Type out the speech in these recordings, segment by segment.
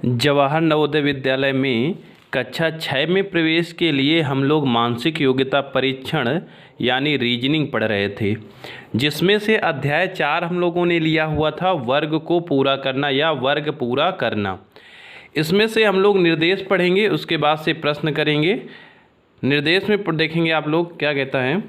जवाहर नवोदय विद्यालय में कक्षा 6 में प्रवेश के लिए हम लोग मानसिक योग्यता परीक्षण यानी रीजनिंग पढ़ रहे थे, जिसमें से अध्याय 4 हम लोगों ने लिया हुआ था वर्ग को पूरा करना या वर्ग पूरा करना। इसमें से हम लोग निर्देश पढ़ेंगे, उसके बाद से प्रश्न करेंगे। निर्देश में देखेंगे आप लोग क्या कहता है,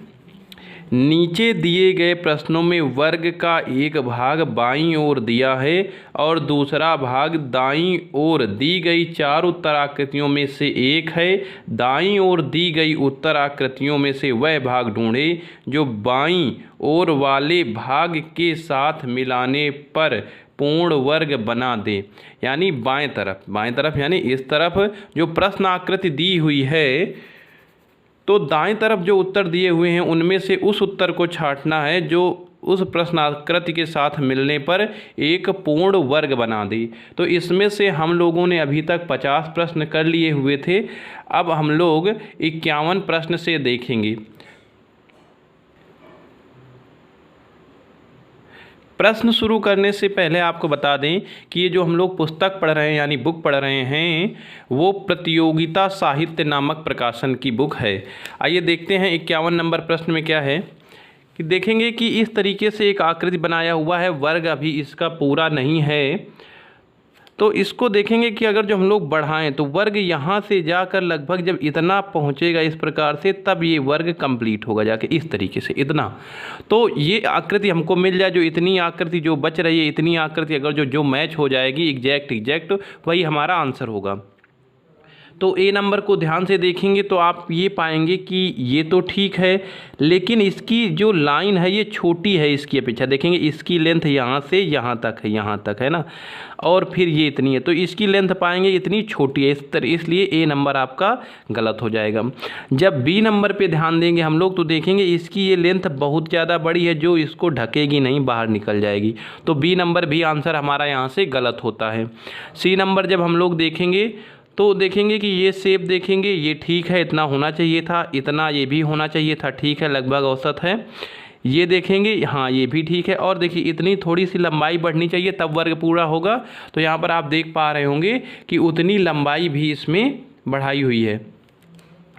नीचे दिए गए प्रश्नों में वर्ग का एक भाग बाईं ओर दिया है और दूसरा भाग दाईं ओर दी गई 4 उत्तराकृतियों में से एक है। दाईं ओर दी गई उत्तराकृतियों में से वह भाग ढूंढें जो बाईं ओर वाले भाग के साथ मिलाने पर पूर्ण वर्ग बना दे। यानी बाएं तरफ यानी इस तरफ जो प्रश्न आकृति दी हुई है, तो दाएं तरफ जो उत्तर दिए हुए हैं उनमें से उस उत्तर को छांटना है जो उस प्रश्नाकृति के साथ मिलने पर एक पूर्ण वर्ग बना दे। तो इसमें से हम लोगों ने अभी तक 50 प्रश्न कर लिए हुए थे। अब हम लोग 51 प्रश्न से देखेंगे। प्रश्न शुरू करने से पहले आपको बता दें कि ये जो हम लोग पुस्तक पढ़ रहे हैं यानी बुक पढ़ रहे हैं, वो प्रतियोगिता साहित्य नामक प्रकाशन की बुक है। आइए देखते हैं 51 नंबर प्रश्न में क्या है कि देखेंगे कि इस तरीके से एक आकृति बनाया हुआ है, वर्ग अभी इसका पूरा नहीं है। तो इसको देखेंगे कि अगर जो हम लोग बढ़ाएं तो वर्ग यहाँ से जाकर लगभग जब इतना पहुँचेगा इस प्रकार से, तब ये वर्ग कंप्लीट होगा जाके इस तरीके से इतना। तो ये आकृति हमको मिल जाए, जो इतनी आकृति जो बच रही है, इतनी आकृति अगर जो मैच हो जाएगी एग्जैक्ट वही हमारा आंसर होगा। तो ए नंबर को ध्यान से देखेंगे तो आप ये पाएंगे कि ये तो ठीक है, लेकिन इसकी जो लाइन है ये छोटी है इसकी अपेक्षा। देखेंगे इसकी लेंथ यहाँ से यहाँ तक है ना, और फिर ये इतनी है, तो इसकी लेंथ पाएंगे इतनी छोटी है इसलिए ए नंबर आपका गलत हो जाएगा। जब बी नंबर पे ध्यान देंगे हम लोग तो देखेंगे इसकी ये लेंथ बहुत ज़्यादा बड़ी है जो इसको ढकेगी नहीं, बाहर निकल जाएगी। तो बी नंबर भी आंसर हमारा यहाँ से गलत होता है। सी नंबर जब हम लोग देखेंगे तो देखेंगे कि ये शेप देखेंगे ये ठीक है, इतना होना चाहिए था, इतना ये भी होना चाहिए था, ठीक है, लगभग औसत है। ये देखेंगे हाँ ये भी ठीक है, और देखिए इतनी थोड़ी सी लंबाई बढ़नी चाहिए तब वर्ग पूरा होगा। तो यहाँ पर आप देख पा रहे होंगे कि उतनी लंबाई भी इसमें बढ़ाई हुई है,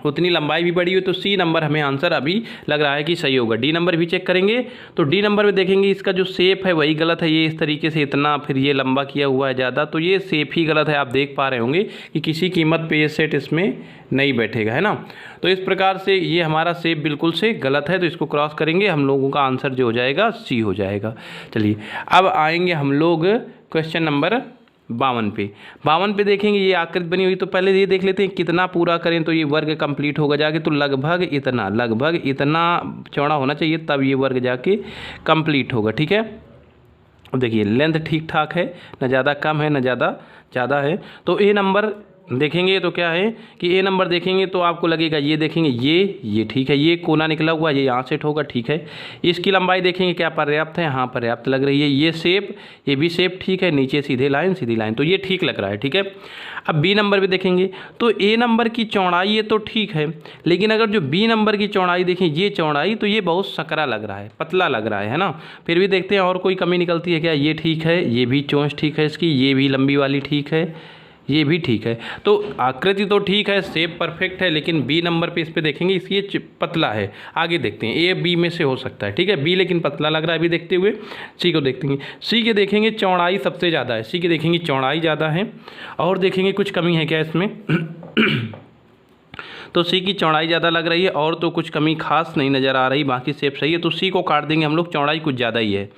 उतनी लंबाई भी बढ़ी हुई। तो सी नंबर हमें आंसर अभी लग रहा है कि सही होगा। डी नंबर भी चेक करेंगे तो डी नंबर में देखेंगे इसका जो शेप है वही गलत है, ये इस तरीके से इतना फिर ये लंबा किया हुआ है ज़्यादा, तो ये शेप ही गलत है। आप देख पा रहे होंगे कि किसी कीमत पे ये सेट इसमें नहीं बैठेगा, है ना। तो इस प्रकार से ये हमारा शेप बिल्कुल से गलत है, तो इसको क्रॉस करेंगे, हम लोगों का आंसर जो हो जाएगा सी हो जाएगा। चलिए अब आएंगे हम लोग क्वेश्चन नंबर 52 पे देखेंगे ये आकृति बनी हुई। तो पहले ये देख लेते हैं कितना पूरा करें तो ये वर्ग कंप्लीट होगा जाके, तो लगभग इतना चौड़ा होना चाहिए तब ये वर्ग जाके कंप्लीट होगा, ठीक है। अब देखिए लेंथ ठीक ठाक है, ना ज़्यादा कम है ना ज़्यादा है। तो ए नंबर देखेंगे तो क्या है कि ए नंबर देखेंगे तो आपको लगेगा ये देखेंगे ये ठीक है, ये कोना निकला हुआ ये यहाँ सेट होगा, ठीक है। इसकी लंबाई देखेंगे क्या पर्याप्त है, हाँ पर्याप्त लग रही है। ये शेप ये भी शेप ठीक है, नीचे सीधी लाइन, तो ये ठीक लग रहा है, ठीक है। अब बी नंबर भी देखेंगे तो ए नंबर की चौड़ाई ये तो ठीक है, लेकिन अगर जो बी नंबर की चौड़ाई देखें ये चौड़ाई तो ये बहुत सकरा लग रहा है, पतला लग रहा है ना। फिर भी देखते हैं और कोई कमी निकलती है क्या। ये ठीक है, ये भी चोंच ठीक है इसकी, ये भी लंबी वाली ठीक है, ये भी ठीक है। तो आकृति तो ठीक है, शेप परफेक्ट है, लेकिन बी नंबर पे इस पे देखेंगे इसकी ये पतला है। आगे देखते हैं ए बी में से हो सकता है, ठीक है, बी लेकिन पतला लग रहा है अभी देखते हुए। सी को देखेंगे, सी के देखेंगे चौड़ाई सबसे ज़्यादा है, सी के देखेंगे चौड़ाई ज़्यादा है, और देखेंगे कुछ कमी है क्या इसमें तो सी की चौड़ाई ज़्यादा लग रही है और तो कुछ कमी खास नहीं नज़र आ रही, बाकी शेप सही है। तो सी को काट देंगे हम लोग, चौड़ाई कुछ ज़्यादा ही है।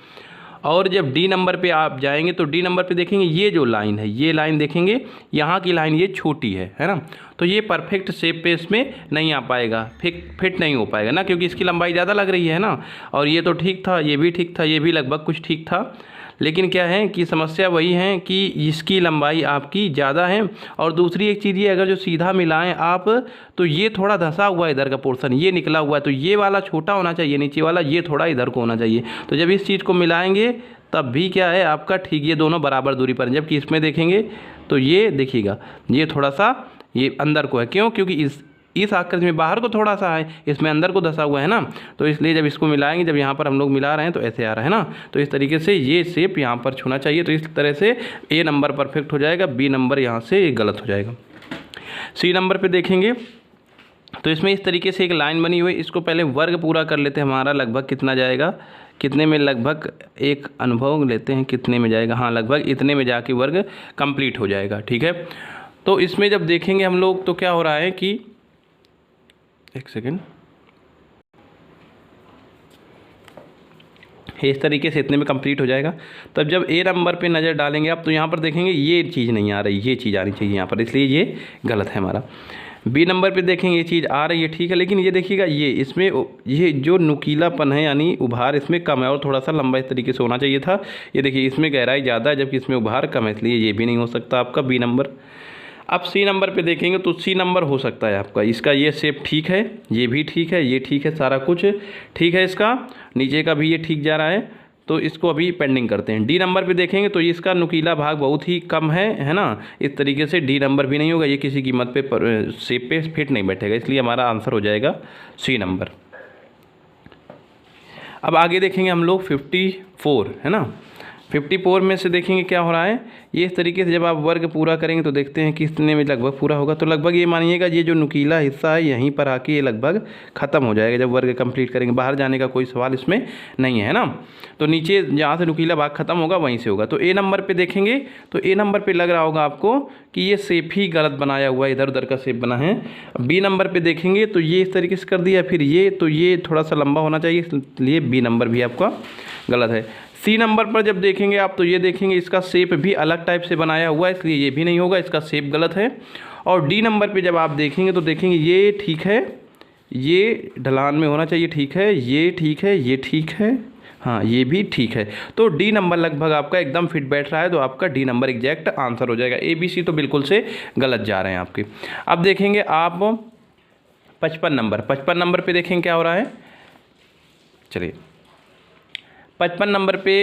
और जब डी नंबर पे आप जाएंगे तो डी नंबर पे देखेंगे ये जो लाइन है, ये लाइन देखेंगे यहाँ की लाइन ये छोटी है ना, तो ये परफेक्ट शेप पे इसमें नहीं आ पाएगा, फिट नहीं हो पाएगा ना, क्योंकि इसकी लंबाई ज़्यादा लग रही है ना। और ये तो ठीक था, ये भी ठीक था, ये भी लगभग कुछ ठीक था, लेकिन क्या है कि समस्या वही है कि इसकी लंबाई आपकी ज़्यादा है। और दूसरी एक चीज़ ये, अगर जो सीधा मिलाएं आप तो ये थोड़ा धंसा हुआ है, इधर का पोर्शन ये निकला हुआ है, तो ये वाला छोटा होना चाहिए नीचे वाला, ये थोड़ा इधर को होना चाहिए। तो जब इस चीज़ को मिलाएंगे तब भी क्या है आपका ठीक, ये दोनों बराबर दूरी पर। जबकि इसमें देखेंगे तो ये देखिएगा ये थोड़ा सा ये अंदर को है, क्यों, क्योंकि इस आकृति में बाहर को थोड़ा सा है, इसमें अंदर को धंसा हुआ है ना, तो इसलिए जब इसको मिलाएंगे, जब यहाँ पर हम लोग मिला रहे हैं तो ऐसे आ रहा है ना, तो इस तरीके से ये शेप यहाँ पर छूना चाहिए। तो इस तरह से ए नंबर परफेक्ट हो जाएगा, बी नंबर यहाँ से गलत हो जाएगा। सी नंबर पे देखेंगे तो इसमें इस तरीके से एक लाइन बनी हुई, इसको पहले वर्ग पूरा कर लेते हैं। हमारा लगभग कितना जाएगा, कितने में, लगभग एक अनुभव लेते हैं कितने में जाएगा, हाँ लगभग इतने में जाके वर्ग कंप्लीट हो जाएगा। ठीक है, तो इसमें जब देखेंगे हम लोग तो क्या हो रहा है कि एक सेकेंड, इस तरीके से इतने में कंप्लीट हो जाएगा। तब जब ए नंबर पे नज़र डालेंगे आप तो यहाँ पर देखेंगे ये चीज़ नहीं आ रही, ये चीज़ आनी चाहिए यहाँ पर, इसलिए ये गलत है हमारा। बी नंबर पे देखेंगे ये चीज़ आ रही है, ठीक है, लेकिन ये देखिएगा ये इसमें ये जो नुकीलापन है यानी उभार इसमें कम है और थोड़ा सा लंबा इस तरीके से होना चाहिए था। ये देखिए इसमें गहराई ज़्यादा है जबकि इसमें उभार कम है, इसलिए ये भी नहीं हो सकता आपका बी नंबर। अब सी नंबर पे देखेंगे तो सी नंबर हो सकता है आपका, इसका ये शेप ठीक है, ये भी ठीक है, ये ठीक है, सारा कुछ ठीक है, इसका नीचे का भी ये ठीक जा रहा है, तो इसको अभी पेंडिंग करते हैं। डी नंबर पे देखेंगे तो इसका नुकीला भाग बहुत ही कम है ना, इस तरीके से डी नंबर भी नहीं होगा, ये किसी कीमत पे शेप पे फिट नहीं बैठेगा, इसलिए हमारा आंसर हो जाएगा सी नंबर। अब आगे देखेंगे हम लोग 54 है ना, 54 में से देखेंगे क्या हो रहा है, ये इस तरीके से जब आप वर्ग पूरा करेंगे तो देखते हैं कि कितने में लगभग पूरा होगा। तो लगभग ये मानिएगा ये जो नुकीला हिस्सा है यहीं पर आके ये लगभग ख़त्म हो जाएगा जब वर्ग कंप्लीट करेंगे, बाहर जाने का कोई सवाल इसमें नहीं है ना। तो नीचे जहाँ से नुकीला भाग खत्म होगा वहीं से होगा। तो ए नंबर पे देखेंगे तो ए नंबर पे लग रहा होगा आपको कि ये शेप ही गलत बनाया हुआ है, इधर उधर का शेप बना है। बी नंबर पे देखेंगे तो ये इस तरीके से कर दिया, फिर ये तो ये थोड़ा सा लंबा होना चाहिए, इसलिए बी नंबर भी आपका गलत है। सी नंबर पर जब देखेंगे आप तो ये देखेंगे इसका शेप भी अलग टाइप से बनाया हुआ है, इसलिए ये भी नहीं होगा, इसका शेप गलत है। और डी नंबर पे जब आप देखेंगे तो देखेंगे ये ठीक है, ये ढलान में होना चाहिए, ठीक है, ये ठीक है, ये ठीक है, हाँ ये भी ठीक है। तो डी नंबर लगभग आपका एकदम फिट बैठ रहा है, तो आपका डी नंबर एग्जैक्ट आंसर हो जाएगा। ए बी सी तो बिल्कुल से गलत जा रहे हैं आपके। अब देखेंगे आप 55 नंबर पे देखेंगे क्या हो रहा है। चलिए 55 नंबर पे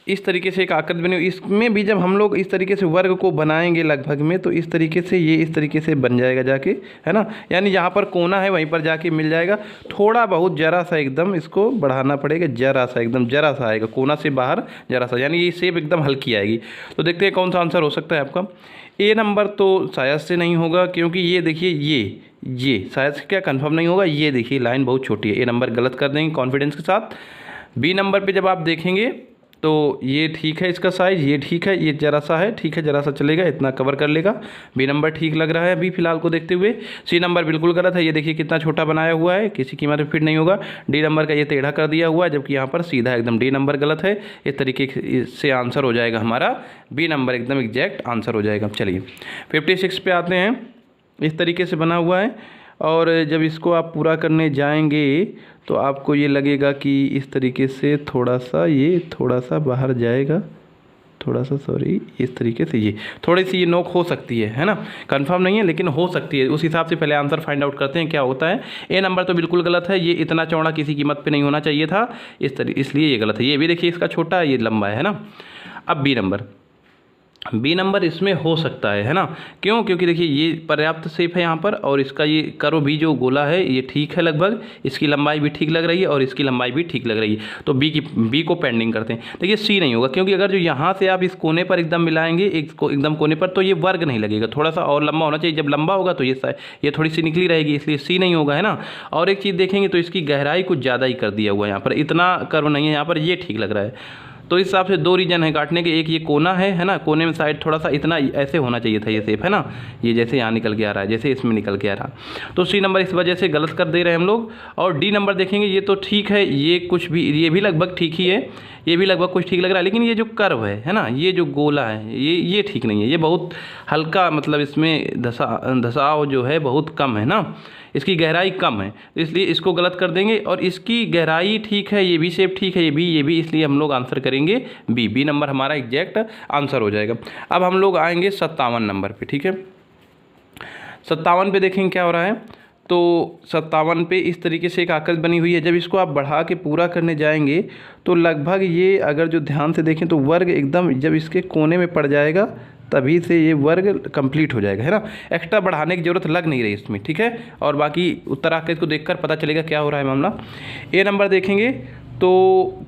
इस तरीके से एक आकृति बनी हुई, इसमें भी जब हम लोग इस तरीके से वर्ग को बनाएंगे लगभग में तो इस तरीके से ये इस तरीके से बन जाएगा जाके, है ना, यानी जहाँ पर कोना है वहीं पर जाके मिल जाएगा। थोड़ा बहुत जरा सा एकदम इसको बढ़ाना पड़ेगा, जरा सा एकदम जरा सा आएगा, कोना से बाहर जरा सा, यानी ये शेप एकदम हल्की आएगी। तो देखते हैं कौन सा आंसर हो सकता है आपका। ए नंबर तो शायद से नहीं होगा, क्योंकि ये देखिए ये शायद से क्या कंफर्म नहीं होगा, ये देखिए लाइन बहुत छोटी है, ए नंबर गलत कर देंगे कॉन्फिडेंस के साथ। बी नंबर पे जब आप देखेंगे तो ये ठीक है, इसका साइज़ ये ठीक है, ये जरा सा है, ठीक है जरा सा चलेगा, इतना कवर कर लेगा। बी नंबर ठीक लग रहा है अभी फ़िलहाल को देखते हुए। सी नंबर बिल्कुल गलत है, ये देखिए कितना छोटा बनाया हुआ है, किसी कीमत पे फिट नहीं होगा। डी नंबर का ये टेढ़ा कर दिया हुआ है, जबकि यहाँ पर सीधा एकदम डी नंबर गलत है। इस तरीके से आंसर हो जाएगा हमारा बी नंबर, एकदम एग्जैक्ट आंसर हो जाएगा। चलिए 56 पे आते हैं, इस तरीके से बना हुआ है और जब इसको आप पूरा करने जाएंगे तो आपको ये लगेगा कि इस तरीके से थोड़ा सा बाहर जाएगा, थोड़ा सा सॉरी, इस तरीके से ये थोड़ी सी ये नोक हो सकती है ना, कंफर्म नहीं है लेकिन हो सकती है। उस हिसाब से पहले आंसर फाइंड आउट करते हैं क्या होता है। ए नंबर तो बिल्कुल गलत है, ये इतना चौड़ा किसी कीमत पे नहीं होना चाहिए था, इसलिए ये गलत है। ये भी देखिए इसका छोटा है, ये लंबा है ना। अब बी नंबर इसमें हो सकता है ना, क्यों, क्योंकि देखिए ये पर्याप्त शेप है यहाँ पर और इसका ये कर्व भी जो गोला है ये ठीक है लगभग, इसकी लंबाई भी ठीक लग रही है और इसकी लंबाई भी ठीक लग रही है। तो बी को पेंडिंग करते हैं। देखिए सी नहीं होगा, क्योंकि अगर जो यहाँ से आप इस कोने पर एकदम मिलाएंगे एकदम कोने पर तो ये वर्ग नहीं लगेगा, थोड़ा सा और लंबा होना चाहिए। जब लंबा होगा तो ये थोड़ी सी निकली रहेगी, इसलिए सी नहीं होगा, है ना। और एक चीज़ देखेंगे तो इसकी गहराई कुछ ज़्यादा ही कर दिया हुआ है, यहाँ पर इतना कर्व नहीं है, यहाँ पर ये ठीक लग रहा है। तो इस हिसाब से दो रीजन है काटने के, एक ये कोना है ना, कोने में साइड थोड़ा सा इतना ऐसे होना चाहिए था ये शेप, है ना, ये जैसे यहाँ निकल के आ रहा है, जैसे इसमें निकल के आ रहा। तो सी नंबर इस वजह से गलत कर दे रहे हैं हम लोग। और डी नंबर देखेंगे ये तो ठीक है, ये भी लगभग ठीक ही है, ये भी लगभग कुछ ठीक लग रहा है, लेकिन ये जो कर्व है ना, ये जो गोला है ये ठीक नहीं है, ये बहुत हल्का, मतलब इसमें धसाव जो है बहुत कम है ना, इसकी गहराई कम है, इसलिए इसको गलत कर देंगे। और इसकी गहराई ठीक है, ये भी शेप ठीक है, ये भी, इसलिए हम लोग आंसर करेंगे बी नंबर हमारा एग्जैक्ट आंसर हो जाएगा। अब हम लोग आएंगे 57 नंबर पे, ठीक है। 57 पे देखेंगे क्या हो रहा है। तो 57 पे इस तरीके से एक आकृति बनी हुई है, जब इसको आप बढ़ा के पूरा करने जाएंगे तो लगभग ये अगर जो ध्यान से देखें तो वर्ग एकदम जब इसके कोने में पड़ जाएगा तभी से ये वर्ग कंप्लीट हो जाएगा, है ना। एक्स्ट्रा बढ़ाने की जरूरत लग नहीं रही इसमें, ठीक है। और बाकी उत्तराकृति को देखकर पता चलेगा क्या हो रहा है मामला। ए नंबर देखेंगे तो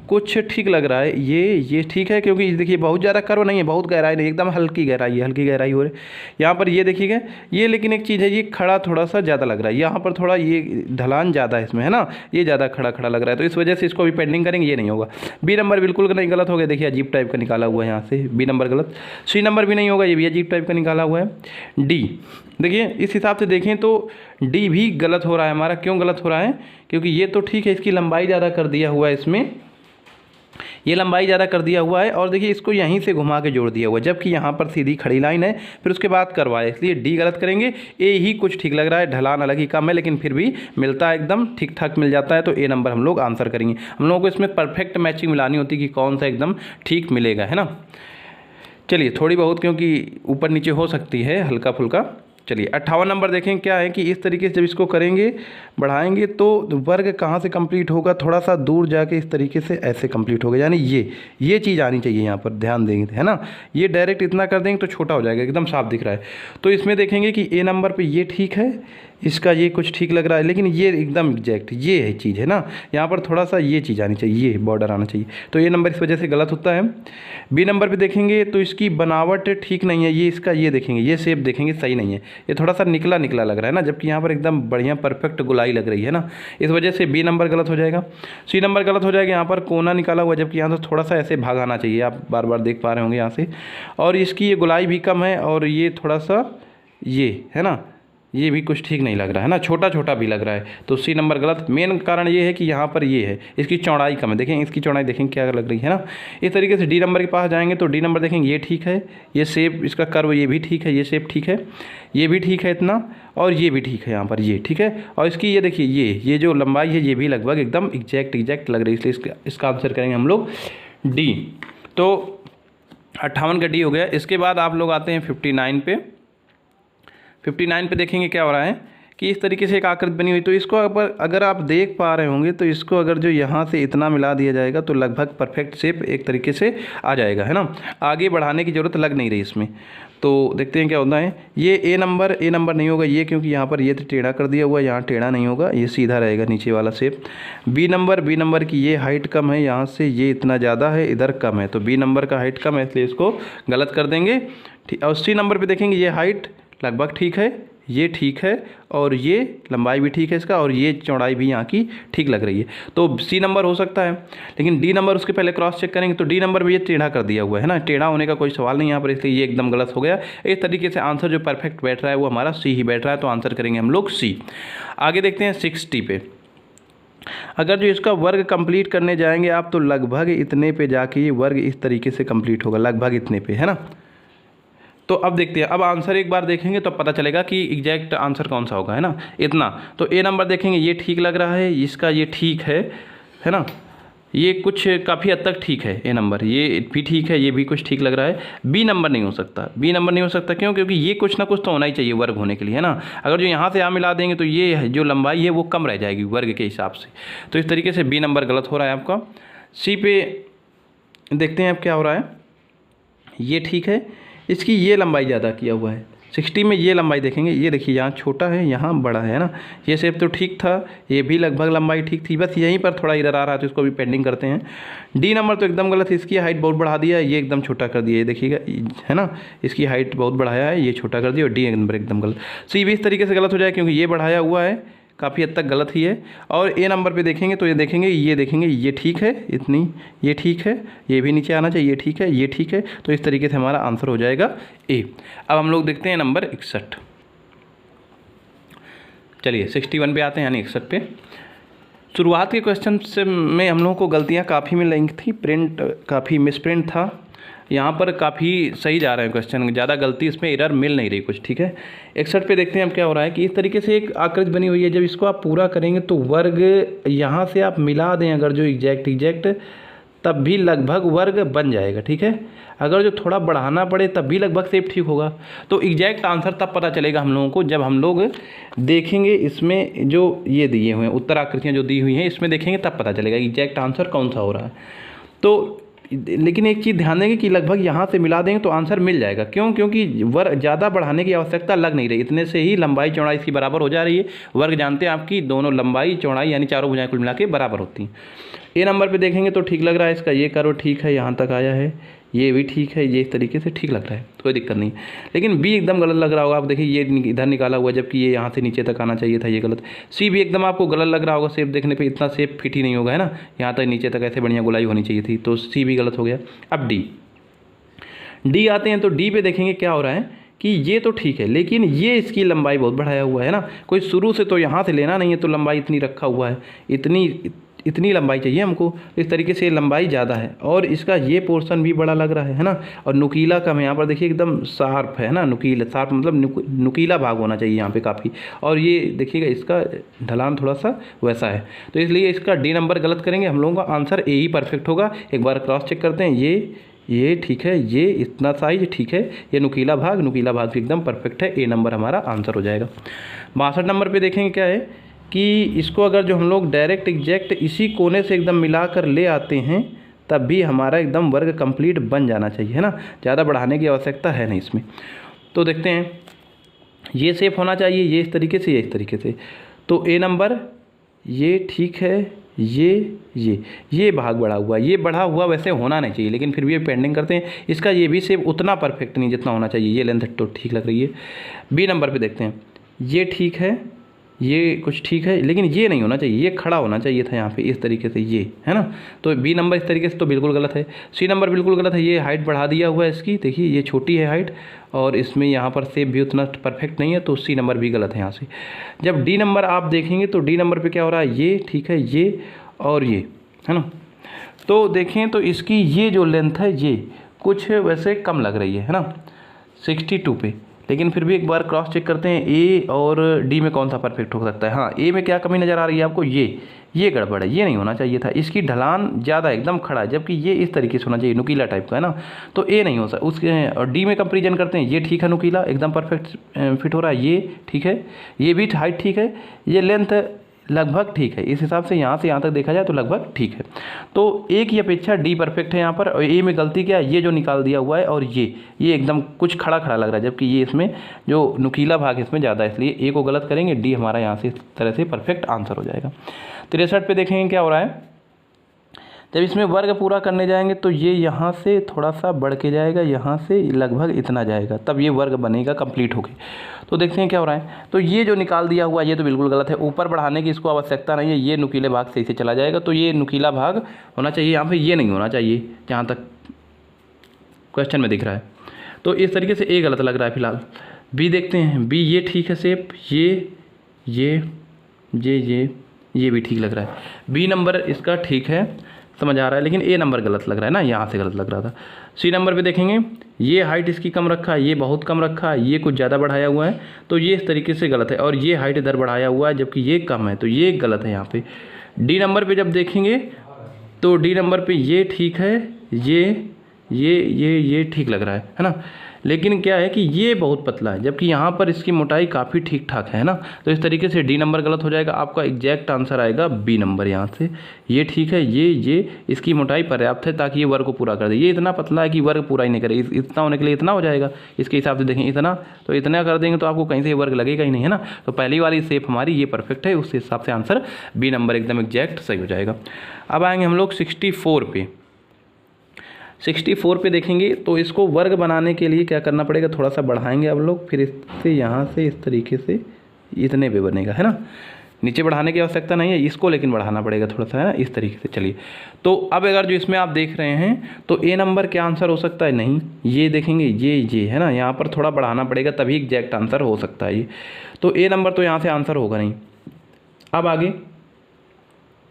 कुछ ठीक लग रहा है, ये ठीक है, क्योंकि देखिए बहुत ज़्यादा कर्व नहीं है, बहुत गहराई नहीं, एकदम हल्की गहराई है, हल्की गहराई हो रही है यहाँ पर। ये देखिएगा ये, लेकिन एक चीज़ है, ये खड़ा थोड़ा सा ज़्यादा लग रहा है यहाँ पर, थोड़ा ये ढलान ज़्यादा है इसमें, है ना, ये ज़्यादा खड़ा खड़ा लग रहा है, तो इस वजह से इसको अभी पेंडिंग करेंगे, ये नहीं होगा। बी नंबर बिल्कुल नहीं, गलत हो गया, देखिए अजीब टाइप का निकाला हुआ है यहाँ से, बी नंबर गलत। सी नंबर भी नहीं होगा, ये भी अजीब टाइप का निकाला हुआ है। डी देखिए, इस हिसाब से देखें तो डी भी गलत हो रहा है हमारा। क्यों गलत हो रहा है? क्योंकि ये तो ठीक है, इसकी लंबाई ज़्यादा कर दिया हुआ है इसमें, ये लंबाई ज़्यादा कर दिया हुआ है, और देखिए इसको यहीं से घुमा के जोड़ दिया हुआ है, जबकि यहाँ पर सीधी खड़ी लाइन है, फिर उसके बाद करवाए, इसलिए डी गलत करेंगे। ए ही कुछ ठीक लग रहा है, ढलान अलग ही कम है, लेकिन फिर भी मिलता है, एकदम ठीक ठाक मिल जाता है, तो ए नंबर हम लोग आंसर करेंगे। हम लोगों को इसमें परफेक्ट मैचिंग मिलानी होती है कि कौन सा एकदम ठीक मिलेगा, है ना। चलिए थोड़ी बहुत, क्योंकि ऊपर नीचे हो सकती है हल्का फुल्का। चलिए 58 नंबर देखें, क्या है कि इस तरीके से जब इसको करेंगे, बढ़ाएंगे, तो वर्ग कहाँ से कंप्लीट होगा, थोड़ा सा दूर जाके इस तरीके से ऐसे कंप्लीट होगा, यानी ये चीज़ आनी चाहिए यहाँ पर, ध्यान देंगे, है ना। ये डायरेक्ट इतना कर देंगे तो छोटा हो जाएगा, एकदम साफ दिख रहा है। तो इसमें देखेंगे कि ए नंबर पे ये ठीक है, इसका ये कुछ ठीक लग रहा है, लेकिन ये एकदम एग्जैक्ट ये है चीज़, है ना। यहाँ पर थोड़ा सा ये चीज़ आनी चाहिए, ये बॉर्डर आना चाहिए, तो ये नंबर इस वजह से गलत होता है। बी नंबर पे देखेंगे तो इसकी बनावट ठीक नहीं है, ये इसका ये देखेंगे, ये शेप देखेंगे सही नहीं है, ये थोड़ा सा निकला निकला लग रहा है ना, जबकि यहाँ पर एकदम बढ़िया परफेक्ट गोलाई लग रही है ना, इस वजह से बी नंबर गलत हो जाएगा। सी नंबर गलत हो जाएगा, यहाँ पर कोना निकाला हुआ, जबकि यहाँ से थोड़ा सा ऐसे भाग आना चाहिए, आप बार बार देख पा रहे होंगे यहाँ से। और इसकी ये गोलाई भी कम है, और ये थोड़ा सा ये है ना, ये भी कुछ ठीक नहीं लग रहा है ना, छोटा छोटा भी लग रहा है, तो सी नंबर गलत। मेन कारण ये है कि यहाँ पर ये है, इसकी चौड़ाई कम है, देखें इसकी चौड़ाई देखें क्या लग रही है ना। इस तरीके से डी नंबर के पास जाएंगे तो डी नंबर देखेंगे ये ठीक है, ये शेप इसका कर्व ये भी ठीक है, ये शेप ठीक है, ये भी ठीक है इतना, और ये भी ठीक है यहाँ पर, ये ठीक है। और इसकी ये देखिए ये जो लंबाई है, ये भी लगभग एकदम एग्जैक्ट लग रही है, इसलिए इसका आंसर करेंगे हम लोग डी। तो 58 का डी हो गया। इसके बाद आप लोग आते हैं 59 पे। 59 पे देखेंगे क्या हो रहा है कि इस तरीके से एक आकृति बनी हुई, तो इसको अगर आप देख पा रहे होंगे तो इसको अगर जो यहाँ से इतना मिला दिया जाएगा तो लगभग परफेक्ट शेप एक तरीके से आ जाएगा, है ना। आगे बढ़ाने की ज़रूरत लग नहीं रही इसमें। तो देखते हैं क्या होता है। ये ए नंबर नहीं होगा ये, क्योंकि यहाँ पर ये टेढ़ा कर दिया हुआ है, यहाँ टेढ़ा नहीं होगा, ये सीधा रहेगा नीचे वाला शेप। बी नंबर की ये हाइट कम है, यहाँ से ये इतना ज़्यादा है, इधर कम है, तो बी नंबर का हाइट कम है, इसलिए इसको गलत कर देंगे, ठीक। और सी नंबर पर देखेंगे ये हाइट लगभग ठीक है, ये ठीक है, और ये लंबाई भी ठीक है इसका, और ये चौड़ाई भी यहाँ की ठीक लग रही है, तो सी नंबर हो सकता है। लेकिन डी नंबर उसके पहले क्रॉस चेक करेंगे तो डी नंबर भी ये टेढ़ा कर दिया हुआ है ना, टेढ़ा होने का कोई सवाल नहीं यहाँ पर, इसलिए ये एकदम गलत हो गया। इस तरीके से आंसर जो परफेक्ट बैठ रहा है वो हमारा सी ही बैठ रहा है, तो आंसर करेंगे हम लोग सी। आगे देखते हैं 60 पे। अगर जो इसका वर्ग कंप्लीट करने जाएंगे आप तो लगभग इतने पे जाके ये वर्ग इस तरीके से कंप्लीट होगा, लगभग इतने पे, है ना। तो अब देखते हैं, अब आंसर एक बार देखेंगे तो पता चलेगा कि एग्जैक्ट आंसर कौन सा होगा, है ना, इतना। तो ए नंबर देखेंगे ये ठीक लग रहा है, इसका ये ठीक है ना, ये कुछ काफ़ी हद तक ठीक है, ए नंबर ये भी ठीक है, ये भी कुछ ठीक लग रहा है। बी नंबर नहीं हो सकता, बी नंबर नहीं हो सकता, क्यों? क्योंकि ये कुछ ना कुछ तो होना ही चाहिए वर्ग होने के लिए, है ना। अगर जो यहाँ से यहाँ मिला देंगे तो ये जो लंबाई है वो कम रह जाएगी वर्ग के हिसाब से, तो इस तरीके से बी नंबर गलत हो रहा है आपका। सी पे देखते हैं अब क्या हो रहा है। ये ठीक है, इसकी ये लंबाई ज़्यादा किया हुआ है, 60 में ये लंबाई देखेंगे, ये देखिए यहाँ छोटा है यहाँ बड़ा है ना, ये शेप तो ठीक था, ये भी लगभग लंबाई ठीक थी, बस यहीं पर थोड़ा इधर आ रहा है, तो इसको भी पेंडिंग करते हैं। डी नंबर तो एकदम गलत है, इसकी हाइट बहुत बढ़ा दिया, ये एकदम छोटा कर दिया, ये देखिएगा, है ना, इसकी हाइट बहुत बढ़ाया है, ये छोटा कर दिया, और डी नंबर एकदम गलत। सी भी इस तरीके से गलत हो जाए, क्योंकि ये बढ़ाया हुआ है, काफ़ी हद तक गलत ही है। और ए नंबर पे देखेंगे तो ये देखेंगे ये ठीक है, इतनी ये ठीक है, ये भी नीचे आना चाहिए, ये ठीक है, ये ठीक है, तो इस तरीके से हमारा आंसर हो जाएगा ए। अब हम लोग देखते हैं नंबर 61। चलिए 61 पे आते हैं, यानी 61 पे। शुरुआत के क्वेश्चन से में हम लोगों को गलतियाँ काफ़ी मिल रही थी, प्रिंट काफ़ी मिसप्रिंट था, यहाँ पर काफ़ी सही जा रहे हैं क्वेश्चन, ज़्यादा गलती इसमें एरर मिल नहीं रही कुछ, ठीक है। 61 पे देखते हैं अब क्या हो रहा है कि इस तरीके से एक आकृति बनी हुई है, जब इसको आप पूरा करेंगे तो वर्ग यहाँ से आप मिला दें अगर जो एग्जैक्ट तब भी लगभग वर्ग बन जाएगा, ठीक है। अगर जो थोड़ा बढ़ाना पड़े तब भी लगभग शेप ठीक होगा। तो एग्जैक्ट आंसर तब पता चलेगा हम लोगों को जब हम लोग देखेंगे इसमें जो ये दिए हुए हैं उत्तर आकृतियाँ जो दी हुई हैं, इसमें देखेंगे तब पता चलेगा एग्जैक्ट आंसर कौन सा हो रहा है। तो लेकिन एक चीज़ ध्यान देंगे कि लगभग यहाँ से मिला देंगे तो आंसर मिल जाएगा। क्यों? क्योंकि वर्ग ज़्यादा बढ़ाने की आवश्यकता लग नहीं रही, इतने से ही लंबाई चौड़ाई इसकी बराबर हो जा रही है। वर्ग जानते हैं आपकी दोनों लंबाई चौड़ाई यानी चारों भुजाएं कुल मिला के बराबर होती हैं। ए नंबर पे देखेंगे तो ठीक लग रहा है इसका, ये करो ठीक है, यहाँ तक आया है, ये भी ठीक है, ये इस तरीके से ठीक लग रहा है, कोई दिक्कत नहीं। लेकिन बी एकदम गलत लग रहा होगा, आप देखिए ये इधर निकाला हुआ जबकि ये यहाँ से नीचे तक आना चाहिए था, ये गलत। सी भी एकदम आपको गलत लग रहा होगा, शेप देखने पे इतना शेप फिट ही नहीं होगा, है ना, यहाँ तक नीचे तक ऐसे बढ़िया गोलाई होनी चाहिए थी, तो सी भी गलत हो गया। अब डी आते हैं, तो डी पे देखेंगे क्या हो रहा है कि ये तो ठीक है लेकिन ये इसकी लंबाई बहुत बढ़ाया हुआ है ना, कोई शुरू से तो यहाँ से लेना नहीं है, तो लंबाई इतनी रखा हुआ है, इतनी लंबाई चाहिए हमको, इस तरीके से लंबाई ज़्यादा है और इसका ये पोर्शन भी बड़ा लग रहा है ना, और नुकीला कम है यहाँ पर, देखिए एकदम शार्प है ना, नुकीला शार्प मतलब नुकीला भाग होना चाहिए यहाँ पे काफ़ी, और ये देखिएगा इसका ढलान थोड़ा सा वैसा है, तो इसलिए इसका डी नंबर गलत करेंगे। हम लोगों का आंसर ए ही परफेक्ट होगा। एक बार क्रॉस चेक करते हैं, ये ठीक है, ये इतना साइज ठीक है, ये नुकीला भाग भी एकदम परफेक्ट है, ए नंबर हमारा आंसर हो जाएगा। 62 नंबर पे देखेंगे क्या है कि इसको अगर जो हम लोग डायरेक्ट एग्जैक्ट इसी कोने से एकदम मिलाकर ले आते हैं तब भी हमारा एकदम वर्ग कंप्लीट बन जाना चाहिए, है ना, ज़्यादा बढ़ाने की आवश्यकता है नहीं इसमें। तो देखते हैं, ये शेप होना चाहिए, ये इस तरीके से, ये इस तरीके से, तो ए नंबर ये ठीक है, ये भाग बढ़ा हुआ, ये बढ़ा हुआ वैसे होना नहीं चाहिए लेकिन फिर भी ये पेंडिंग करते हैं। इसका ये भी शेप उतना परफेक्ट नहीं जितना होना चाहिए, ये लेंथ तो ठीक लग रही है। बी नंबर पे देखते हैं, ये ठीक है, ये कुछ ठीक है लेकिन ये नहीं होना चाहिए, ये खड़ा होना चाहिए था यहाँ पे इस तरीके से, ये है ना, तो बी नंबर इस तरीके से तो बिल्कुल गलत है। सी नंबर बिल्कुल गलत है, ये हाइट बढ़ा दिया हुआ है इसकी, देखिए ये छोटी है हाइट और इसमें यहाँ पर शेप भी उतना परफेक्ट नहीं है, तो सी नंबर भी गलत है यहाँ से। जब डी नंबर आप देखेंगे तो डी नंबर पे क्या हो रहा है, ये ठीक है, ये और ये, है ना, तो देखें तो इसकी ये जो लेंथ है ये कुछ वैसे कम लग रही है ना 62 पे, लेकिन फिर भी एक बार क्रॉस चेक करते हैं ए और डी में कौन सा परफेक्ट हो सकता है। हाँ, ए में क्या कमी नज़र आ रही है आपको, ये गड़बड़ है, ये नहीं होना चाहिए था, इसकी ढलान ज़्यादा एकदम खड़ा है जबकि ये इस तरीके से होना चाहिए, नुकीला टाइप का, है ना, तो ए नहीं हो सकता उसके। और डी में कंपेरिजन करते हैं, ये ठीक है, नुकीला एकदम परफेक्ट फिट हो रहा है, ये ठीक है, ये भी हाइट ठीक है, ये लेंथ लगभग ठीक है, इस हिसाब से यहाँ से यहाँ तक देखा जाए तो लगभग ठीक है। तो ए की अपेक्षा डी परफेक्ट है यहाँ पर, और ए में गलती क्या है, ये जो निकाल दिया हुआ है और ये एकदम कुछ खड़ा खड़ा लग रहा है जबकि ये इसमें जो नुकीला भाग इसमें ज़्यादा है, इसलिए ए को गलत करेंगे, डी हमारा यहाँ से इस तरह से परफेक्ट आंसर हो जाएगा। 63 पे देखेंगे क्या हो रहा है, जब इसमें वर्ग पूरा करने जाएंगे तो ये यहाँ से थोड़ा सा बढ़ के जाएगा, यहाँ से लगभग इतना जाएगा, तब ये वर्ग बनेगा कंप्लीट होके। तो देखते हैं क्या हो रहा है, तो ये जो निकाल दिया हुआ ये तो बिल्कुल गलत है, ऊपर बढ़ाने की इसको आवश्यकता नहीं है, ये नुकीले भाग सही से चला जाएगा, तो ये नुकीला भाग होना चाहिए यहाँ पर, ये नहीं होना चाहिए जहाँ तक क्वेश्चन में दिख रहा है, तो इस तरीके से ए गलत लग रहा है फिलहाल। बी देखते हैं, बी ये ठीक है शेप, ये भी ठीक लग रहा है, बी नंबर इसका ठीक है, समझ आ रहा है, लेकिन ए नंबर गलत लग रहा है ना, यहाँ से गलत लग रहा था। सी नंबर पे देखेंगे, ये हाइट इसकी कम रखा है, ये बहुत कम रखा है, ये कुछ ज़्यादा बढ़ाया हुआ है, तो ये इस तरीके से गलत है, और ये हाइट इधर बढ़ाया हुआ है जबकि ये कम है, तो ये गलत है यहाँ पे। डी नंबर पे जब देखेंगे तो डी नंबर पे ये ठीक है, ये ठीक लग रहा है ना, लेकिन क्या है कि ये बहुत पतला है जबकि यहाँ पर इसकी मोटाई काफ़ी ठीक ठाक है ना, तो इस तरीके से डी नंबर गलत हो जाएगा। आपका एग्जैक्ट आंसर आएगा बी नंबर, यहाँ से ये ठीक है, ये इसकी मोटाई पर्याप्त है ताकि ये वर्ग को पूरा कर दे, ये इतना पतला है कि वर्ग पूरा ही नहीं करे, इतना होने के लिए इतना हो जाएगा, इसके हिसाब से देखें इतना, तो इतना कर देंगे तो आपको कहीं से वर्ग लगेगा ही नहीं, है ना, तो पहली वाली शेप हमारी ये परफेक्ट है, उस हिसाब से आंसर बी नंबर एकदम एग्जैक्ट सही हो जाएगा। अब आएंगे हम लोग 64 पे। 64 पे देखेंगे तो इसको वर्ग बनाने के लिए क्या करना पड़ेगा, थोड़ा सा बढ़ाएंगे आप लोग, फिर इससे यहाँ से इस तरीके से इतने पे बनेगा, है ना, नीचे बढ़ाने की आवश्यकता नहीं है, इसको लेकिन बढ़ाना पड़ेगा थोड़ा सा, है ना, इस तरीके से। चलिए, तो अब अगर जो इसमें आप देख रहे हैं तो ए नंबर क्या आंसर हो सकता है, नहीं, ये देखेंगे ये है ना, यहाँ पर थोड़ा बढ़ाना पड़ेगा तभी एग्जैक्ट आंसर हो सकता है ये, तो ए नंबर तो यहाँ से आंसर होगा नहीं। अब आगे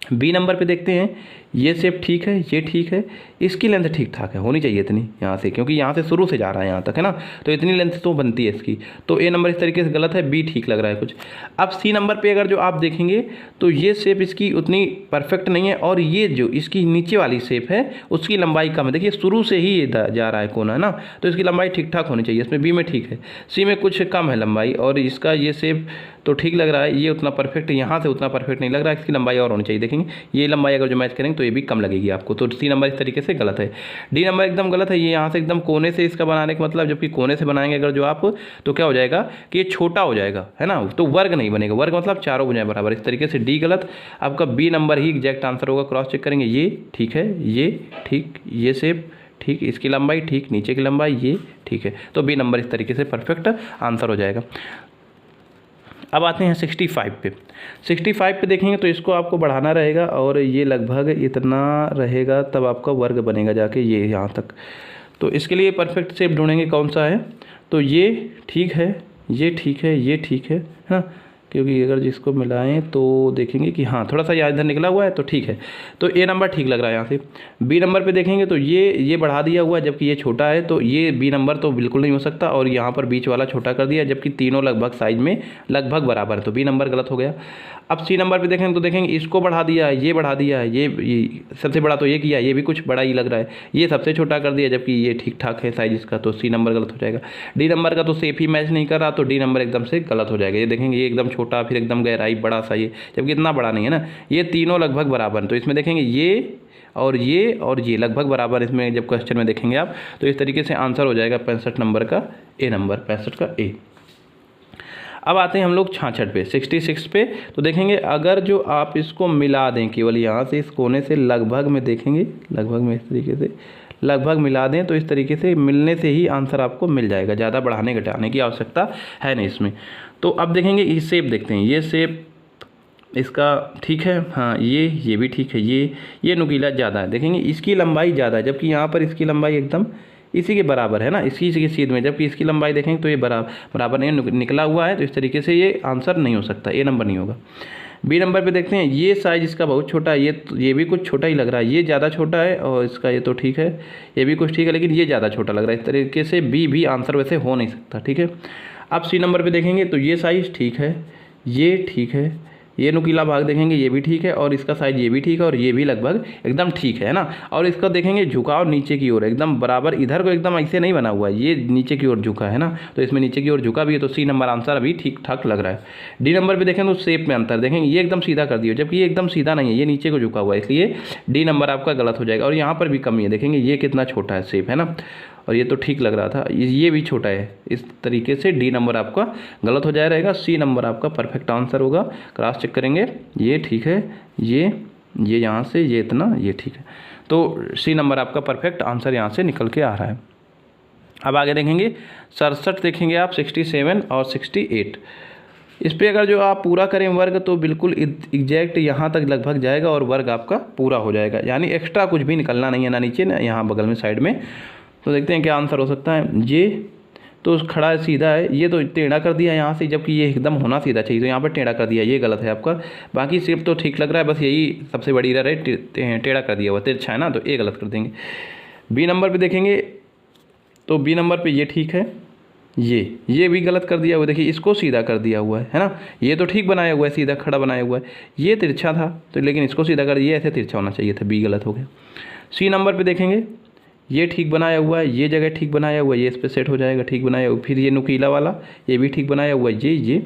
बी नंबर पे देखते हैं, ये शेप ठीक है, ये ठीक है, इसकी लेंथ ठीक ठाक है, होनी चाहिए इतनी यहाँ से, क्योंकि यहाँ से शुरू से जा रहा है यहाँ तक, है ना, तो इतनी लेंथ तो बनती है इसकी, तो ए नंबर इस तरीके से गलत है, बी ठीक लग रहा है कुछ। अब सी नंबर पे अगर जो आप देखेंगे तो ये शेप इसकी उतनी परफेक्ट नहीं है, और ये जो इसकी नीचे वाली शेप है उसकी लंबाई कम है, देखिए शुरू से ही ये जा रहा है कोना, है ना, तो इसकी लंबाई ठीक ठाक होनी चाहिए, इसमें बी में ठीक है, सी में कुछ कम है लंबाई, और इसका ये शेप तो ठीक लग रहा है। ये उतना परफेक्ट यहाँ से उतना परफेक्ट नहीं लग रहा है, इसकी लंबाई और होनी चाहिए। देखेंगे ये लंबाई अगर जो मैच करेंगे तो ये भी कम लगेगी आपको, तो सी नंबर इस तरीके से गलत है। डी नंबर एकदम गलत है। ये यहाँ से एकदम कोने से इसका बनाने का मतलब, जबकि कोने से बनाएंगे अगर जो आप, तो क्या हो जाएगा कि ये छोटा हो जाएगा, है ना, तो वर्ग नहीं बनेगा। वर्ग मतलब चारों भुजाएं बराबर, इस तरीके से डी गलत। आपका बी नंबर ही एग्जैक्ट आंसर होगा। क्रॉस चेक करेंगे, ये ठीक है, ये ठीक, ये शेप ठीक, इसकी लंबाई ठीक, नीचे की लंबाई ये ठीक है, तो बी नंबर इस तरीके से परफेक्ट आंसर हो जाएगा। अब आते हैं 65 पे। 65 पे देखेंगे तो इसको आपको बढ़ाना रहेगा और ये लगभग इतना रहेगा, तब आपका वर्ग बनेगा जाके ये यहाँ तक। तो इसके लिए परफेक्ट शेप ढूंढेंगे कौन सा है, तो ये ठीक है, ये ठीक है, ये ठीक है, हाँ, क्योंकि अगर जिसको मिलाएं तो देखेंगे कि हाँ थोड़ा सा यहाँ इधर निकला हुआ है, तो ठीक है, तो ए नंबर ठीक लग रहा है यहाँ से। बी नंबर पे देखेंगे तो ये बढ़ा दिया हुआ है, जबकि ये छोटा है, तो ये बी नंबर तो बिल्कुल नहीं हो सकता, और यहाँ पर बीच वाला छोटा कर दिया, जबकि तीनों लगभग साइज में लगभग बराबर है, तो बी नंबर गलत हो गया। अब सी नंबर पे देखेंगे तो देखेंगे इसको बढ़ा दिया है, ये बढ़ा दिया है, ये सबसे बड़ा तो ये किया, ये भी कुछ बड़ा ही लग रहा है, ये सबसे छोटा कर दिया, जबकि ये ठीक ठाक है साइज इसका, तो सी नंबर गलत हो जाएगा। डी नंबर का तो शेप ही मैच नहीं कर रहा, तो डी नंबर एकदम से गलत हो जाएगा। ये देखेंगे ये एकदम छोटा, फिर एकदम गहराई बड़ा सा, ये जबकि इतना बड़ा नहीं है ना, ये तीनों लगभग बराबर है, तो इसमें देखेंगे ये और ये लगभग बराबर, इसमें जब क्वेश्चन में देखेंगे आप, तो इस तरीके से आंसर हो जाएगा 65 नंबर का ए नंबर, 65 का ए। अब आते हैं हम लोग 66 पे, 66 पे। तो देखेंगे अगर जो आप इसको मिला दें केवल यहाँ से इस कोने से लगभग में, देखेंगे लगभग में इस तरीके से लगभग मिला दें, तो इस तरीके से मिलने से ही आंसर आपको मिल जाएगा, ज़्यादा बढ़ाने घटाने की आवश्यकता है नहीं इसमें। तो अब देखेंगे ये शेप देखते हैं, ये शेप इसका ठीक है, हाँ ये भी ठीक है, ये नुकीला ज़्यादा है, देखेंगे इसकी लंबाई ज़्यादा है, जबकि यहाँ पर इसकी लंबाई एकदम इसी के बराबर है ना, इसी की सीध में, जबकि इसकी लंबाई देखेंगे तो ये बराबर नहीं निकला हुआ है, तो इस तरीके से ये आंसर नहीं हो सकता, ए नंबर नहीं होगा। बी नंबर पे देखते हैं, ये साइज़ इसका बहुत छोटा है, ये भी कुछ छोटा ही लग रहा है, ये ज़्यादा छोटा है, और इसका ये तो ठीक है, ये भी कुछ ठीक है, लेकिन ये ज़्यादा छोटा लग रहा है, इस तरीके से बी भी आंसर वैसे हो नहीं सकता, ठीक है। अब सी नंबर पे देखेंगे तो ये साइज़ ठीक है, ये ठीक है, ये नुकीला भाग देखेंगे ये भी ठीक है, और इसका साइज ये भी ठीक है, और ये भी लगभग एकदम ठीक है ना। और इसका देखेंगे झुकाव नीचे की ओर एकदम बराबर, इधर को एकदम ऐसे नहीं बना हुआ है, ये नीचे की ओर झुका है ना, तो इसमें नीचे की ओर झुका भी है, तो सी नंबर आंसर अभी ठीक ठाक लग रहा है। डी नंबर पे देखेंगे तो शेप में अंतर देखेंगे, ये एकदम सीधा कर दिया, जबकि ये एकदम सीधा नहीं है, ये नीचे को झुका हुआ है, इसलिए डी नंबर आपका गलत हो जाएगा। और यहाँ पर भी कमी है, देखेंगे ये कितना छोटा है शेप, है ना, और ये तो ठीक लग रहा था, ये भी छोटा है, इस तरीके से डी नंबर आपका गलत हो जाए रहेगा। सी नंबर आपका परफेक्ट आंसर होगा। क्रॉस चेक करेंगे, ये ठीक है, ये यहाँ से ये इतना, ये ठीक है, तो सी नंबर आपका परफेक्ट आंसर यहाँ से निकल के आ रहा है। अब आगे देखेंगे 67 देखेंगे आप, 67 और 68। इस पर अगर जो आप पूरा करें वर्ग तो बिल्कुल एग्जैक्ट यहाँ तक लगभग जाएगा और वर्ग आपका पूरा हो जाएगा, यानी एक्स्ट्रा कुछ भी निकलना नहीं है, ना नीचे ना यहाँ बगल में साइड में। तो देखते हैं क्या आंसर हो सकता है। ये तो खड़ा है, सीधा है, ये तो टेढ़ा कर दिया यहाँ से, जबकि ये एकदम होना सीधा चाहिए, तो यहाँ पर टेढ़ा कर दिया, ये गलत है आपका। बाकी सिर्फ तो ठीक लग रहा है, बस यही सबसे बड़ी एरर है, टेढ़ा कर दिया हुआ, तिरछा है ना, तो ये गलत कर देंगे। बी नंबर पे देखेंगे तो बी नंबर पे ये ठीक है, ये भी गलत कर दिया हुआ, देखिए इसको सीधा कर दिया हुआ है ना, ये तो ठीक बनाया हुआ है, सीधा खड़ा बनाया हुआ है, ये तिरछा था तो लेकिन इसको सीधा कर दिया, ऐसे तिरछा होना चाहिए था, बी गलत हो गया। सी नंबर पे देखेंगे ये ठीक बनाया हुआ है, ये जगह ठीक बनाया हुआ है, ये इस पर सेट हो जाएगा, ठीक बनाया हुआ। फिर ये नुकीला वाला ये भी ठीक बनाया हुआ है, ये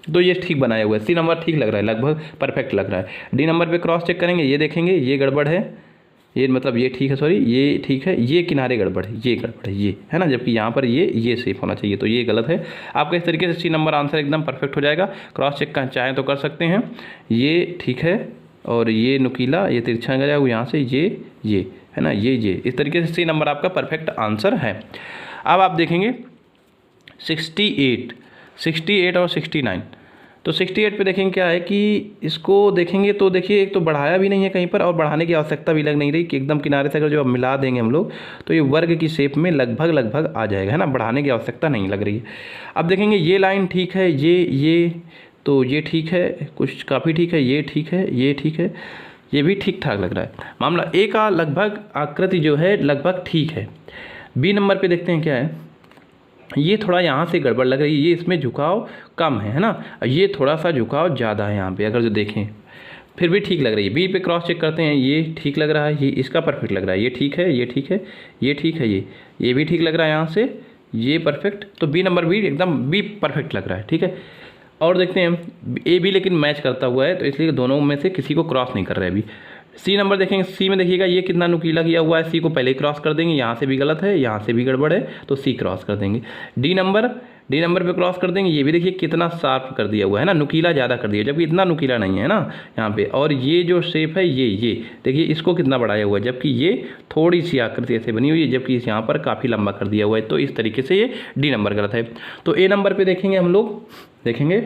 तो ये ठीक बनाया हुआ है, सी नंबर ठीक लग रहा है, लगभग परफेक्ट लग रहा है। डी नंबर पे क्रॉस चेक करेंगे, ये देखेंगे ये गड़बड़ है, ये मतलब ये ठीक है, सॉरी ये ठीक है, ये किनारे गड़बड़ है, ये गड़बड़ है, ये है ना, जबकि यहाँ पर ये सेफ होना चाहिए, तो ये गलत है आपका। इस तरीके से सी नंबर आंसर एकदम परफेक्ट हो जाएगा। क्रॉस चेक का चाहें तो कर सकते हैं, ये ठीक है, और ये नुकीला, ये तिरछा गया हुआ यहाँ से, ये है ना, ये इस तरीके से सी नंबर आपका परफेक्ट आंसर है। अब आप देखेंगे 68 और 69। तो 68 पे देखेंगे क्या है कि इसको देखेंगे तो देखिए एक तो बढ़ाया भी नहीं है कहीं पर, और बढ़ाने की आवश्यकता भी लग नहीं रही कि एकदम किनारे से अगर जो अब मिला देंगे हम लोग तो ये वर्ग की शेप में लगभग आ जाएगा, है ना, बढ़ाने की आवश्यकता नहीं लग रही है। अब देखेंगे ये लाइन ठीक है, ये तो ये ठीक है, कुछ काफ़ी ठीक है, ये ठीक है, ये ठीक है, ये भी ठीक ठाक लग रहा है। मामला ए का लगभग आकृति जो है लगभग ठीक है। बी नंबर पे देखते हैं क्या है, ये थोड़ा यहाँ से गड़बड़ लग रही है, ये इसमें झुकाव कम है ना, ये थोड़ा सा झुकाव ज़्यादा है यहाँ पे, अगर जो देखें फिर भी ठीक लग रही है। बी पे क्रॉस चेक करते हैं, ये ठीक लग रहा है, ये इसका परफेक्ट लग रहा है, ये ठीक है, ये ठीक है, ये ठीक है, ये भी ठीक लग रहा है यहाँ से, ये परफेक्ट, तो बी नंबर भी एकदम बी परफेक्ट लग रहा है, ठीक है। और देखते हैं ए बी लेकिन मैच करता हुआ है, तो इसलिए दोनों में से किसी को क्रॉस नहीं कर रहे अभी। सी नंबर देखेंगे, सी में देखिएगा ये कितना नुकीला किया हुआ है, सी को पहले ही क्रॉस कर देंगे, यहाँ से भी गलत है, यहाँ से भी गड़बड़ है, तो सी क्रॉस कर देंगे। डी नंबर पे क्रॉस कर देंगे, ये भी देखिए कितना शार्प कर दिया हुआ है ना, नुकीला ज़्यादा कर दिया, जबकि इतना नुकीला नहीं है ना यहाँ पे। और ये जो शेप है ये देखिए इसको कितना बढ़ाया हुआ है, जबकि ये थोड़ी सी आकृति ऐसे बनी हुई है, जबकि इस यहाँ पर काफ़ी लंबा कर दिया हुआ है, तो इस तरीके से ये डी नंबर गलत है। तो ए नंबर पे देखेंगे हम लोग, देखेंगे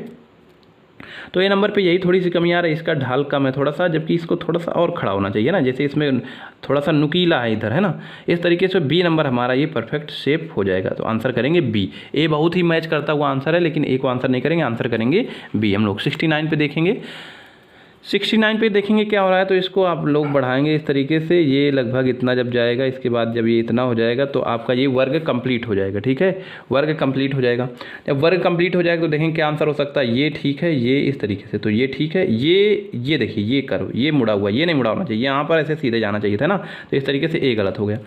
तो ए नंबर पे यही थोड़ी सी कमी आ रही है, इसका ढाल कम है थोड़ा सा, जबकि इसको थोड़ा सा और खड़ा होना चाहिए ना, जैसे इसमें थोड़ा सा नुकीला है इधर, है ना। इस तरीके से बी नंबर हमारा ये परफेक्ट शेप हो जाएगा, तो आंसर करेंगे बी। ए बहुत ही मैच करता हुआ आंसर है, लेकिन ए को आंसर नहीं करेंगे, आंसर करेंगे बी हम लोग। 69 पे देखेंगे, 69 पे देखेंगे क्या हो रहा है, तो इसको आप लोग बढ़ाएंगे इस तरीके से, ये लगभग इतना जब जाएगा, इसके बाद जब ये इतना हो जाएगा तो आपका ये वर्ग कंप्लीट हो जाएगा, ठीक है, वर्ग कंप्लीट हो जाएगा। जब वर्ग कंप्लीट हो जाएगा तो देखेंगे क्या आंसर हो सकता है, ये ठीक है, ये इस तरीके से, तो ये ठीक है, ये देखिए ये कर्व ये मुड़ा हुआ, ये नहीं मुड़ा होना चाहिए, यहाँ पर ऐसे सीधे जाना चाहिए था ना, तो इस तरीके से ए गलत हो गया।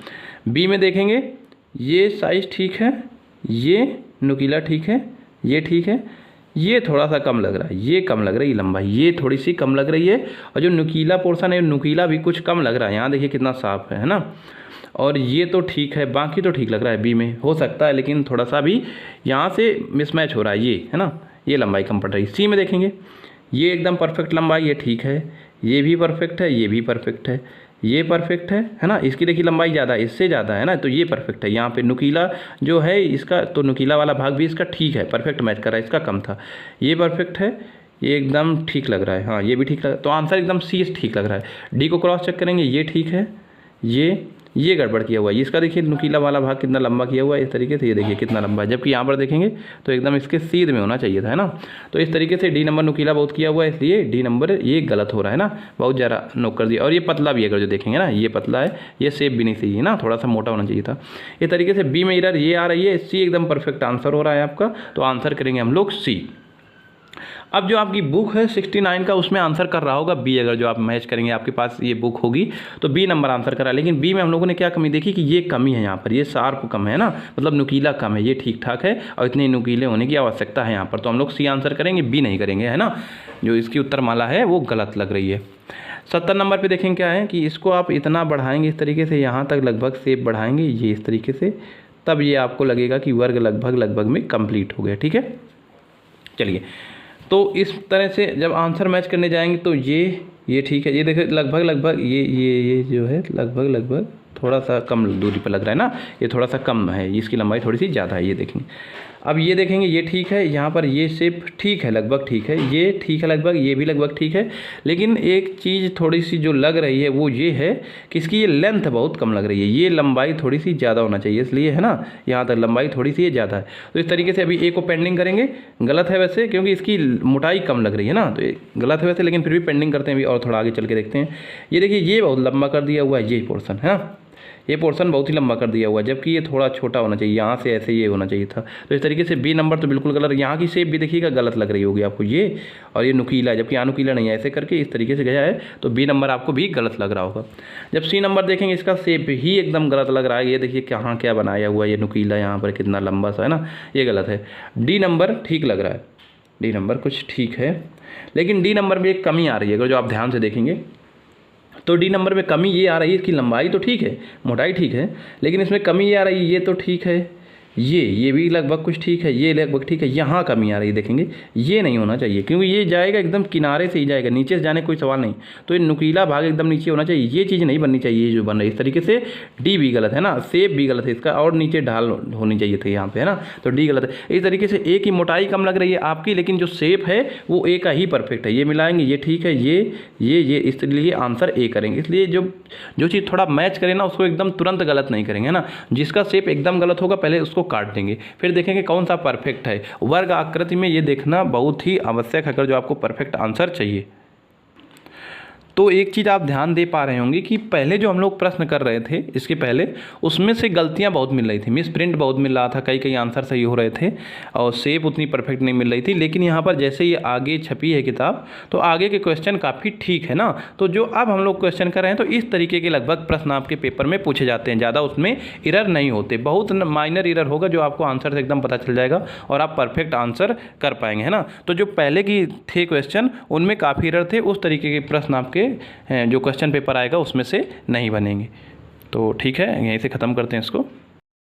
बी में देखेंगे ये साइज ठीक है, ये नुकीला ठीक है, ये ठीक है, ये थोड़ा सा कम लग रहा है, ये कम लग रही है लंबाई, ये थोड़ी सी कम लग रही है, और जो नुकीला पोर्शन है नुकीला भी कुछ कम लग रहा है, यहाँ देखिए कितना साफ है ना। और ये तो ठीक है, बाकी तो ठीक लग रहा है, बी में हो सकता है लेकिन थोड़ा सा भी यहाँ से मिसमैच हो रहा है, ये है ना, ये लंबाई कम पड़ रही है। सी में देखेंगे ये एकदम परफेक्ट लंबाई, ये ठीक है, ये भी परफेक्ट है, ये भी परफेक्ट है, ये परफेक्ट है ना, इसकी देखिए लंबाई ज़्यादा है, इससे ज़्यादा है ना, तो ये परफेक्ट है। यहाँ पे नुकीला जो है इसका, तो नुकीला वाला भाग भी इसका ठीक है, परफेक्ट मैच कर रहा है, इसका कम था, ये परफेक्ट है, ये एकदम ठीक लग रहा है, हाँ ये भी ठीक लग रहा है, तो आंसर एकदम सी ठीक लग रहा है। डी को क्रॉस चेक करेंगे, ये ठीक है, ये गड़बड़ किया हुआ है, इसका देखिए नुकीला वाला भाग कितना लंबा किया हुआ है इस तरीके से, ये देखिए कितना लंबा है, जबकि यहाँ पर देखेंगे तो एकदम इसके सीध में होना चाहिए था, है ना। तो इस तरीके से डी नंबर नुकीला बहुत किया हुआ है, इसलिए डी नंबर ये गलत हो रहा है ना, बहुत ज़्यादा नोक कर दिया। और ये पतला भी है, अगर जो देखेंगे ना ये पतला है, ये शेप भी नहीं सही है ना, थोड़ा सा मोटा होना चाहिए था। इस तरीके से बी में इधर ये आ रही है, सी एकदम परफेक्ट आंसर हो रहा है आपका, तो आंसर करेंगे हम लोग सी। अब जो आपकी बुक है 69 का, उसमें आंसर कर रहा होगा बी, अगर जो आप मैच करेंगे आपके पास ये बुक होगी तो बी नंबर आंसर करा। लेकिन बी में हम लोगों ने क्या कमी देखी कि ये कमी है, यहाँ पर ये शार्प कम है ना, मतलब नुकीला कम है, ये ठीक ठाक है और इतने नुकीले होने की आवश्यकता है यहाँ पर, तो हम लोग सी आंसर करेंगे, बी नहीं करेंगे, है ना। जो इसकी उत्तरमाला है वो गलत लग रही है। 70 नंबर पर देखेंगे क्या है कि इसको आप इतना बढ़ाएंगे इस तरीके से, यहाँ तक लगभग शेप बढ़ाएंगे ये इस तरीके से, तब ये आपको लगेगा कि वर्ग लगभग में कंप्लीट हो गया, ठीक है। चलिए, तो इस तरह से जब आंसर मैच करने जाएंगे तो ये ठीक है, ये देखिए लगभग ये जो है लगभग थोड़ा सा कम दूरी पर लग रहा है ना, ये थोड़ा सा कम है, इसकी लंबाई थोड़ी सी ज़्यादा है, ये देखेंगे। अब ये देखेंगे ये ठीक है, यहाँ पर ये शेप ठीक है, लगभग ठीक है, ये ठीक है लगभग, ये भी लगभग ठीक है। लेकिन एक चीज़ थोड़ी सी जो लग रही है वो ये है कि इसकी ये लेंथ बहुत कम लग रही है, ये लंबाई थोड़ी सी ज़्यादा होना चाहिए, इसलिए है ना, यहाँ तक लंबाई थोड़ी सी ये ज़्यादा है। तो इस तरीके से अभी ए को पेंडिंग करेंगे, गलत है वैसे क्योंकि इसकी मोटाई कम लग रही है ना, तो ये गलत है वैसे, लेकिन फिर भी पेंडिंग करते हैं अभी और थोड़ा आगे चल के देखते हैं। ये देखिए ये बहुत लंबा कर दिया हुआ है, ये पोर्सन है ना, ये पोर्शन बहुत ही लंबा कर दिया हुआ है, जबकि ये थोड़ा छोटा होना चाहिए, यहाँ से ऐसे ये होना चाहिए था। तो इस तरीके से बी नंबर तो बिल्कुल गलत, यहाँ की शेप भी देखिएगा गलत लग रही होगी आपको ये, और ये नुकीला है जबकि यहाँ नुकीला नहीं है, ऐसे करके इस तरीके से गया है, तो बी नंबर आपको भी गलत लग रहा होगा। जब सी नंबर देखेंगे इसका शेप ही एकदम गलत लग रहा है, ये देखिए कहाँ क्या बनाया हुआ है, ये नुकीला यहाँ पर कितना लंबा सा है ना, ये गलत है। डी नंबर ठीक लग रहा है, डी नंबर कुछ ठीक है, लेकिन डी नंबर में एक कमी आ रही है, अगर जो आप ध्यान से देखेंगे तो डी नंबर में कमी ये आ रही है, इसकी लंबाई तो ठीक है, मोटाई ठीक है, लेकिन इसमें कमी ये आ रही है, ये तो ठीक है, ये भी लगभग कुछ ठीक है, ये लगभग ठीक है, यहाँ कमी आ रही है, देखेंगे ये नहीं होना चाहिए क्योंकि ये जाएगा एकदम किनारे से ही जाएगा, नीचे से जाने कोई सवाल नहीं, तो ये नुकीला भाग एकदम नीचे होना चाहिए, ये चीज़ नहीं बननी चाहिए, ये जो बन रही है इस तरीके से। डी भी गलत है ना, शेप भी गलत है इसका, और नीचे ढाल होनी चाहिए थी यहाँ पे, है ना, तो डी गलत है। इस तरीके से ए की मोटाई कम लग रही है आपकी, लेकिन जो शेप है वो ए का ही परफेक्ट है, ये मिलाएंगे ये ठीक है, ये इसलिए आंसर ए करेंगे। इसलिए जो चीज़ थोड़ा मैच करे ना उसको एकदम तुरंत गलत नहीं करेंगे, है ना, जिसका शेप एकदम गलत होगा पहले उसको काट देंगे, फिर देखेंगे कौन सा परफेक्ट है। वर्ग आकृति में ये देखना बहुत ही आवश्यक है अगर जो आपको परफेक्ट आंसर चाहिए। तो एक चीज़ आप ध्यान दे पा रहे होंगे कि पहले जो हम लोग प्रश्न कर रहे थे इसके पहले, उसमें से गलतियाँ बहुत मिल रही थी, मिस प्रिंट बहुत मिल रहा था, कई कई आंसर सही हो रहे थे और शेप उतनी परफेक्ट नहीं मिल रही थी। लेकिन यहाँ पर जैसे ये आगे छपी है किताब, तो आगे के क्वेश्चन काफ़ी ठीक है ना। तो जो अब हम लोग क्वेश्चन कर रहे हैं, तो इस तरीके के लगभग प्रश्न आपके पेपर में पूछे जाते हैं, ज़्यादा उसमें एरर नहीं होते, बहुत माइनर एरर होगा जो आपको आंसर से एकदम पता चल जाएगा और आप परफेक्ट आंसर कर पाएंगे, है ना। तो जो पहले की थे क्वेश्चन उनमें काफ़ी एरर थे, उस तरीके के प्रश्न आपके जो क्वेश्चन पेपर आएगा उसमें से नहीं बनेंगे। तो ठीक है, यहीं से ख़त्म करते हैं इसको।